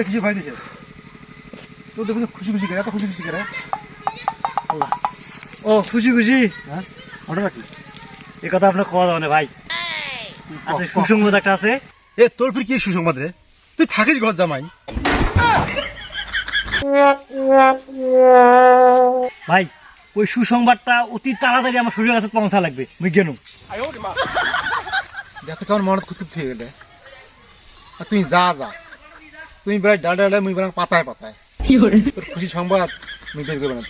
কিছু ভাই দেখে তো দেখো খুশি খুশি করে এত খুশি খুশি করে আল্লাহ ও খুশি খুশি হ্যাঁ ঘটনা কি এই কথা আপনার কওয়া যাবে না ভাই আছে সুসংবাদ একটা আছে এ তোর ফির কি সুসংবাদ রে তুই থাকিস ঘর জামাই ভাই ওই সুসংবাদটা অতি তাড়াতাড়ি আমার শরীরের কাছে পৌঁছা লাগবে মুই গেনু দেখো কেমন মনে খুঁতখুত থেকে গেলে আর তুই যা যা তুই বেড়ায় ডাল ডালে মুই বেড়া পাতায় পাতায় তোর খুশি সংবাদ মুই বের করবে না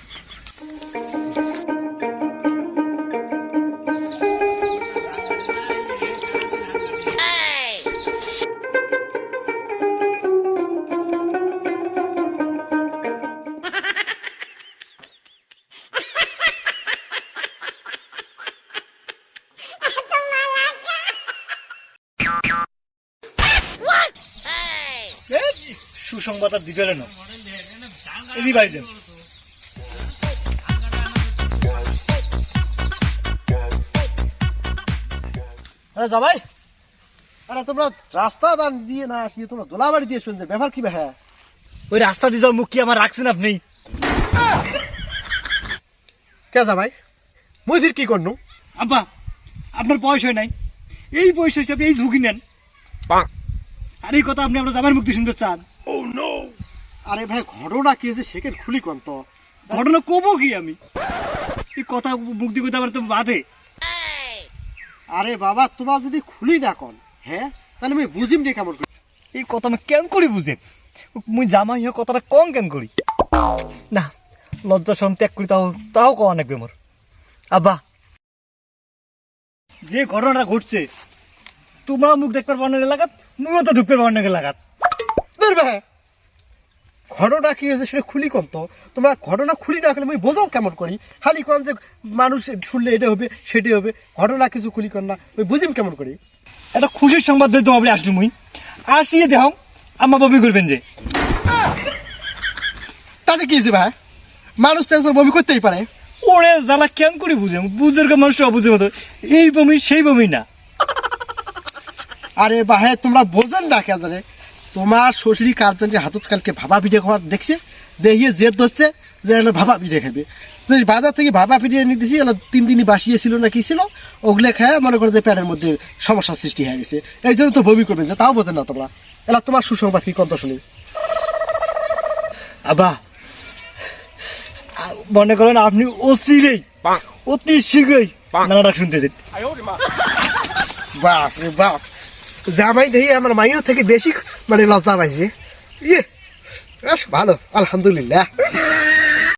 সুসংবাদ আর দিবে না এদি বাড়ি দেন আরে জামাই আরে তোমরা রাস্তা দান দিয়ে না আসিয়ে তোমরা দোলাবাড়ি দিয়ে শুনছে ব্যাপার কি হ্যাঁ ওই রাস্তা দিয়ে যাওয়ার মুখ কি আমার রাখছেন আপনি কে জামাই মুই ফির কি করনু আব্বা আপনার পয়সা নাই এই পয়সা হিসেবে এই ঝুঁকি নেন আর এই কথা আপনি আপনার জামার মুক্তি শুনতে চান আরে ভাই ঘটনা কি হয়েছে সেকেন্ড খুলি কোন তো ঘটনা কবো কি আমি এই কথা মুক্তি করতে আমার তো বাধে আরে বাবা তোমার যদি খুলি না কোন হ্যাঁ তাহলে আমি বুঝিম রে কেমন করে এই কথা আমি কেন করি বুঝে মুই জামাই হয়ে কথাটা কম কেন করি না লজ্জা শরম ত্যাগ করি তাও তাও কওয়া নাকবে মোর আব্বা যে ঘটনাটা ঘটছে তোমরা মুখ দেখবার বর্ণের এলাকাত মুইও তো ঢুকবার বর্ণের এলাকাত ভাই ঘটনা কি হয়েছে সেটা খুলি কোন তো তোমরা ঘটনা খুলি না করলে আমি বোঝাও কেমন করি খালি কোন যে মানুষ শুনলে এটা হবে সেটি হবে ঘটনা কিছু খুলি কর না ওই বুঝিম কেমন করি একটা খুশির সংবাদ দিয়ে তোমার আসলি মুই আসিয়ে দেহ আম্মা বমি করবেন যে তাতে কি হয়েছে ভাই মানুষ তো বমি করতেই পারে ওরে জ্বালা কেন করে বুঝে বুঝের মানুষটা অবুঝে মতো এই বমি সেই বমি না আরে ভাই তোমরা বোঝেন না কে জানে তোমার শ্বশুরি কাজ জানি হাতত কালকে ভাবা পিঠে খাওয়ার দেখছে দেখিয়ে জেদ ধরছে যে ভাবা পিঠে খাবে বাজার থেকে ভাবা পিঠে এনে দিছি 3 দিনই বাসিয়েছিল না কি ছিল ওগুলো খেয়ে মনে করো যে পেটের মধ্যে সমস্যার সৃষ্টি হয়ে গেছে এই জন্য তো বমি করবেন যে তাও বোঝেন না তোমরা এলা তোমার সুসংবাদ কি কত শুনি আবা মনে করেন আপনি অচিরেই অতি শীঘ্রই নানাটা শুনতেছেন বাপ রে বাপ জামাই দেখি আমার মাইও থেকে বেশি মানে লজ্জা পাইছে ইয়ে বেশ ভালো আলহামদুলিল্লাহ